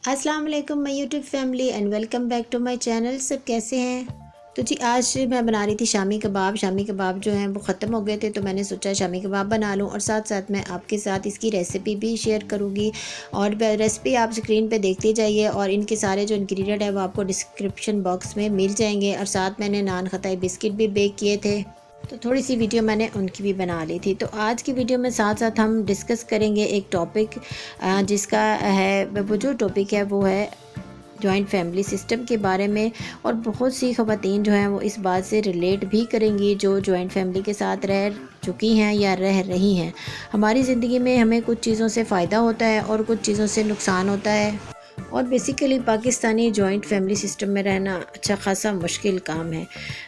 अस्सलाम वालेकुम my YouTube family and welcome back to my channel. सब कैसे हैं? तो जी आज मैं बना रही थी शामी कबाब। शामी कबाब जो हैं वो ख़त्म हो गए थे, तो मैंने सोचा शामी कबाब बना लूं और साथ साथ मैं आपके साथ इसकी रेसिपी भी शेयर करूंगी। और रेसिपी आप स्क्रीन पे देखते जाइए और इनके सारे जो इंग्रेडिएंट है वो आपको डिस्क्रिप्शन बॉक्स में मिल जाएंगे। और साथ मैंने नान खताई बिस्किट भी बेक किए थे, तो थोड़ी सी वीडियो मैंने उनकी भी बना ली थी। तो आज की वीडियो में साथ साथ हम डिस्कस करेंगे एक टॉपिक जिसका है, वो जो टॉपिक है वो है जॉइंट फैमिली सिस्टम के बारे में। और बहुत सी ख़वातीन जो हैं वो इस बात से रिलेट भी करेंगी जो जॉइंट फैमिली के साथ रह चुकी हैं या रह रही हैं। हमारी ज़िंदगी में हमें कुछ चीज़ों से फ़ायदा होता है और कुछ चीज़ों से नुकसान होता है। और basically Pakistani joint family system में रहना अच्छा खासा मुश्किल काम है।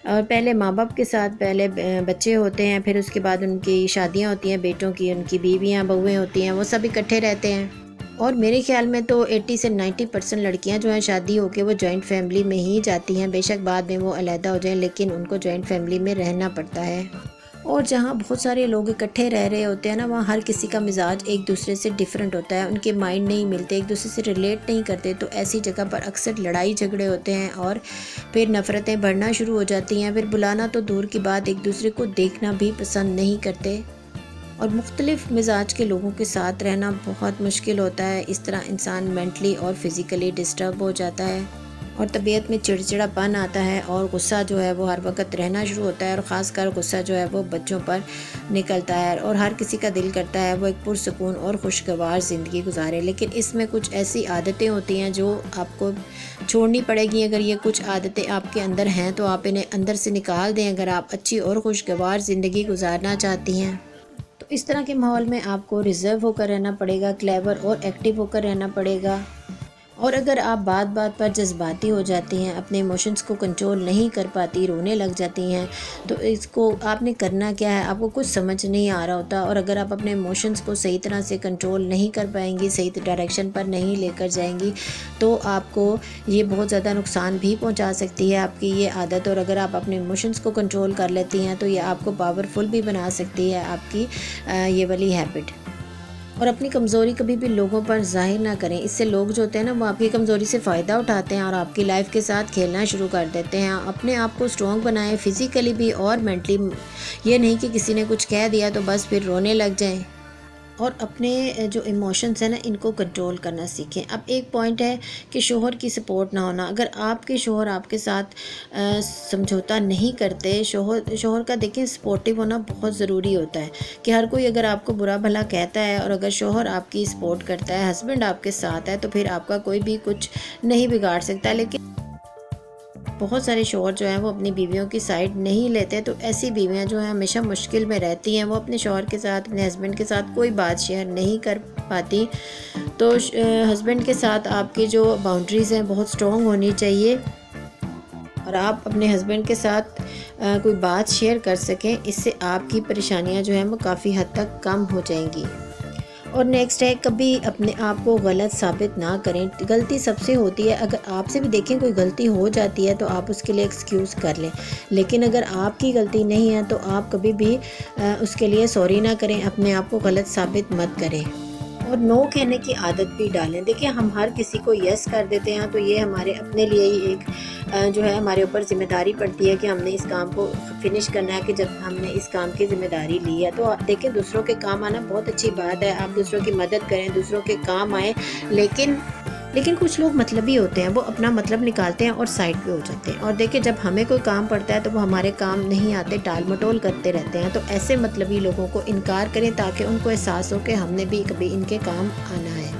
और पहले माँ बाप के साथ पहले बच्चे होते हैं, फिर उसके बाद उनकी शादियाँ होती हैं, बेटों की, उनकी बीवियाँ बहुएँ होती हैं, वो सब इकट्ठे रहते हैं। और मेरे ख्याल में तो 80 से 90% लड़कियां जो हैं शादी होकर वो जॉइंट फैमिली में ही जाती हैं। बेशक बाद में वो अलहदा हो जाएं, लेकिन उनको जॉइंट फैमिली में रहना पड़ता है। और जहाँ बहुत सारे लोग इकट्ठे रह रहे होते हैं ना, वहाँ हर किसी का मिजाज एक दूसरे से डिफरेंट होता है, उनके माइंड नहीं मिलते, एक दूसरे से रिलेट नहीं करते। तो ऐसी जगह पर अक्सर लड़ाई झगड़े होते हैं और फिर नफ़रतें बढ़ना शुरू हो जाती हैं। फिर बुलाना तो दूर की बात, एक दूसरे को देखना भी पसंद नहीं करते। और मुख्तलिफ़ मिजाज के लोगों के साथ रहना बहुत मुश्किल होता है। इस तरह इंसान मेंटली और फिज़िकली डिस्टर्ब हो जाता है और तबीयत में चिड़चिड़ापन आता है और गुस्सा जो है वो हर वक्त रहना शुरू होता है। और ख़ासकर गुस्सा जो है वो बच्चों पर निकलता है। और हर किसी का दिल करता है वो एक पुरसकून और खुशगवार ज़िंदगी गुजारे, लेकिन इसमें कुछ ऐसी आदतें होती हैं जो आपको छोड़नी पड़ेगी। अगर ये कुछ आदतें आपके अंदर हैं तो आप इन्हें अंदर से निकाल दें, अगर आप अच्छी और खुशगवार ज़िंदगी गुजारना चाहती हैं। तो इस तरह के माहौल में आपको रिज़र्व होकर रहना पड़ेगा, क्लेवर और एक्टिव होकर रहना पड़ेगा। और अगर आप बात बात पर जज्बाती हो जाती हैं, अपने इमोशंस को कंट्रोल नहीं कर पाती, रोने लग जाती हैं, तो इसको आपने करना क्या है, आपको कुछ समझ नहीं आ रहा होता। और अगर आप अपने इमोशंस को सही तरह से कंट्रोल नहीं कर पाएंगी, सही डायरेक्शन पर नहीं लेकर जाएंगी, तो आपको ये बहुत ज़्यादा नुकसान भी पहुंचा सकती है आपकी ये आदत। और अगर आप अपने इमोशंस को कंट्रोल कर लेती हैं तो ये आपको पावरफुल भी बना सकती है, आपकी ये वाली हैबिट। और अपनी कमज़ोरी कभी भी लोगों पर जाहिर ना करें, इससे लोग जो होते हैं ना वो आपकी कमज़ोरी से फ़ायदा उठाते हैं और आपकी लाइफ के साथ खेलना शुरू कर देते हैं। अपने आप को स्ट्रॉन्ग बनाएं, फ़िज़िकली भी और मेंटली। ये नहीं कि किसी ने कुछ कह दिया तो बस फिर रोने लग जाएं। और अपने जो इमोशंस हैं ना, इनको कंट्रोल करना सीखें। अब एक पॉइंट है कि शोहर की सपोर्ट ना होना। अगर आपके शोहर आपके साथ समझौता नहीं करते, शोहर का देखें सपोर्टिव होना बहुत ज़रूरी होता है। कि हर कोई अगर आपको बुरा भला कहता है और अगर शोहर आपकी सपोर्ट करता है, हस्बैंड आपके साथ है, तो फिर आपका कोई भी कुछ नहीं बिगाड़ सकता। लेकिन बहुत सारे शौहर जो हैं वो अपनी बीवियों की साइड नहीं लेते, तो ऐसी बीवियां जो हैं हमेशा मुश्किल में रहती हैं। वो अपने शौहर के साथ, अपने हस्बैंड के साथ कोई बात शेयर नहीं कर पाती। तो हस्बैंड के साथ आपकी जो बाउंड्रीज़ हैं बहुत स्ट्रॉन्ग होनी चाहिए और आप अपने हस्बैंड के साथ कोई बात शेयर कर सकें। इससे आपकी परेशानियां जो हैं वो काफ़ी हद तक कम हो जाएंगी। और नेक्स्ट है, कभी अपने आप को गलत साबित ना करें। गलती सबसे होती है, अगर आपसे भी देखें कोई गलती हो जाती है तो आप उसके लिए एक्सक्यूज़ कर लें। लेकिन अगर आपकी गलती नहीं है तो आप कभी भी उसके लिए सॉरी ना करें, अपने आप को गलत साबित मत करें। और नो कहने की आदत भी डालें। देखिए हम हर किसी को यस कर देते हैं, तो ये हमारे अपने लिए ही एक जो है हमारे ऊपर ज़िम्मेदारी पड़ती है कि हमने इस काम को फिनिश करना है। कि जब हमने इस काम की ज़िम्मेदारी ली है तो आप देखें दूसरों के काम आना बहुत अच्छी बात है, आप दूसरों की मदद करें, दूसरों के काम आए। लेकिन कुछ लोग मतलबी होते हैं, वो अपना मतलब निकालते हैं और साइड पे हो जाते हैं। और देखिए जब हमें कोई काम पड़ता है तो वो हमारे काम नहीं आते, टाल मटोल करते रहते हैं। तो ऐसे मतलबी लोगों को इनकार करें ताकि उनको एहसास हो कि हमने भी कभी इनके काम आना है।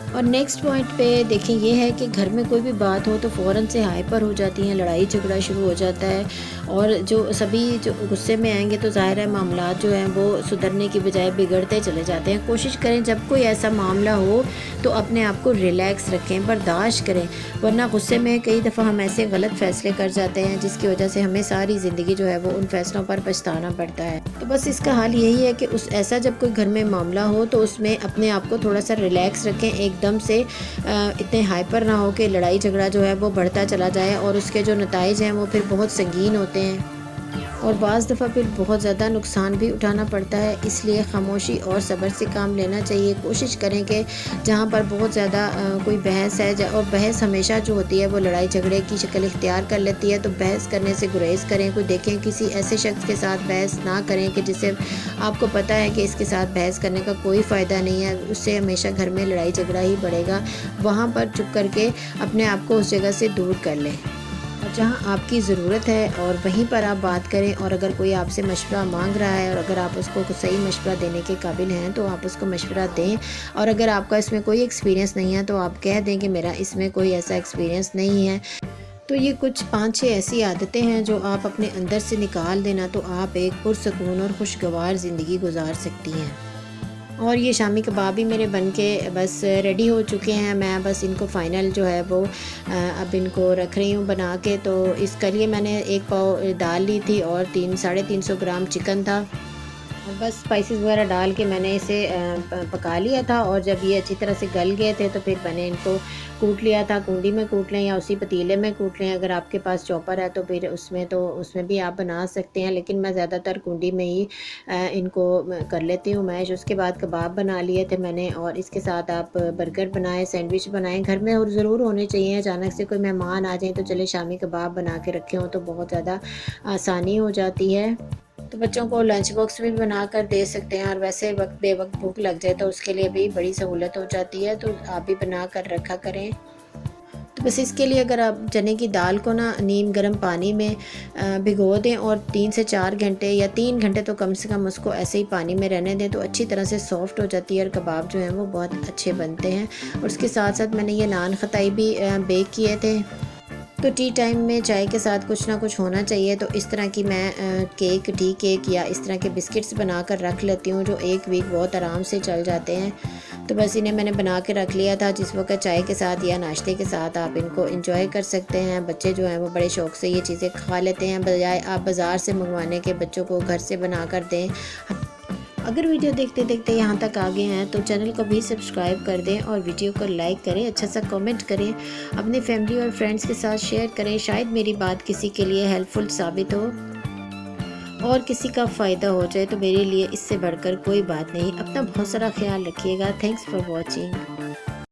और नेक्स्ट पॉइंट पे देखिए ये है कि घर में कोई भी बात हो तो फ़ौरन से हाइपर हो जाती हैं, लड़ाई झगड़ा शुरू हो जाता है। और जो सभी जो गुस्से में आएंगे तो ज़ाहिर है मामला जो हैं वो सुधरने की बजाय बिगड़ते चले जाते हैं। कोशिश करें जब कोई ऐसा मामला हो तो अपने आप को रिलैक्स रखें, बर्दाश्त करें, वरना गुस्से में कई दफ़ा हम ऐसे गलत फ़ैसले कर जाते हैं जिसकी वजह से हमें सारी ज़िंदगी जो है वो उन फैसलों पर पछताना पड़ता है। तो बस इसका हल यही है कि उस ऐसा जब कोई घर में मामला हो तो उसमें अपने आप को थोड़ा सा रिलैक्स रखें, एकदम से इतने हाइपर ना हो कि लड़ाई झगड़ा जो है वो बढ़ता चला जाए और उसके जो नताइज हैं वो फिर बहुत संगीन होते हैं। और बाज़ दफ़ा फिर बहुत ज़्यादा नुकसान भी उठाना पड़ता है। इसलिए खामोशी और सब्र से काम लेना चाहिए। कोशिश करें कि जहाँ पर बहुत ज़्यादा कोई बहस है और बहस हमेशा जो होती है वो लड़ाई झगड़े की शक्ल इख्तियार कर लेती है, तो बहस करने से गुरेज़ करें। कोई देखें किसी ऐसे शख्स के साथ बहस ना करें कि जिससे आपको पता है कि इसके साथ बहस करने का कोई फ़ायदा नहीं है, उससे हमेशा घर में लड़ाई झगड़ा ही बढ़ेगा। वहाँ पर चुप करके अपने आप को उस जगह से दूर कर लें और जहाँ आपकी ज़रूरत है और वहीं पर आप बात करें। और अगर कोई आपसे मशवरा मांग रहा है और अगर आप उसको सही मशवरा देने के काबिल हैं तो आप उसको मशवरा दें। और अगर आपका इसमें कोई एक्सपीरियंस नहीं है तो आप कह दें कि मेरा इसमें कोई ऐसा एक्सपीरियंस नहीं है। तो ये कुछ 5-6 ऐसी आदतें हैं जो आप अपने अंदर से निकाल देना तो आप एक पुरसकून और खुशगवार ज़िंदगी गुजार सकती हैं। और ये शामी कबाब भी मेरे बन के बस रेडी हो चुके हैं। मैं बस इनको फ़ाइनल जो है वो अब इनको रख रही हूँ बना के। तो इसके लिए मैंने 1 पाव दाल ली थी और 300-350 ग्राम चिकन था। और बस स्पाइसेस वगैरह डाल के मैंने इसे पका लिया था। और जब ये अच्छी तरह से गल गए थे तो फिर मैंने इनको कूट लिया था। कूंडी में कूट लें या उसी पतीले में कूट लें। अगर आपके पास चॉपर है तो फिर उसमें भी आप बना सकते हैं, लेकिन मैं ज़्यादातर कूंडी में ही इनको कर लेती हूँ मैश। उसके बाद कबाब बना लिए थे मैंने और इसके साथ आप बर्गर बनाएं, सैंडविच बनाएं। घर में और ज़रूर होने चाहिए। अचानक से कोई मेहमान आ जाए तो चले शामी कबाब बना के रखे हों तो बहुत ज़्यादा आसानी हो जाती है। तो बच्चों को लंच बॉक्स भी बना कर दे सकते हैं और वैसे वक्त बेवक्त भूख लग जाए तो उसके लिए भी बड़ी सहूलत हो जाती है। तो आप भी बना कर रखा करें। तो बस इसके लिए अगर आप चने की दाल को ना नीम गर्म पानी में भिगो दें और 3 से 4 घंटे या 3 घंटे तो कम से कम उसको ऐसे ही पानी में रहने दें तो अच्छी तरह से सॉफ़्ट हो जाती है और कबाब जो हैं वो बहुत अच्छे बनते हैं। और उसके साथ साथ मैंने ये नान खताई भी बेक किए थे। तो टी टाइम में चाय के साथ कुछ ना कुछ होना चाहिए। तो इस तरह की मैं टी केक या इस तरह के बिस्किट्स बना कर रख लेती हूँ जो 1 वीक बहुत आराम से चल जाते हैं। तो बस इन्हें मैंने बना के रख लिया था, जिस वक्त चाय के साथ या नाश्ते के साथ आप इनको एंजॉय कर सकते हैं। बच्चे जो हैं वो बड़े शौक़ से ये चीज़ें खा लेते हैं, बजाय आप बाज़ार से मंगवाने के बच्चों को घर से बना कर दें। अगर वीडियो देखते देखते यहाँ तक आ गए हैं तो चैनल को भी सब्सक्राइब कर दें और वीडियो को लाइक करें, अच्छा सा कमेंट करें, अपने फैमिली और फ्रेंड्स के साथ शेयर करें। शायद मेरी बात किसी के लिए हेल्पफुल साबित हो और किसी का फ़ायदा हो जाए तो मेरे लिए इससे बढ़कर कोई बात नहीं। अपना बहुत सारा ख्याल रखिएगा। Thanks for watching.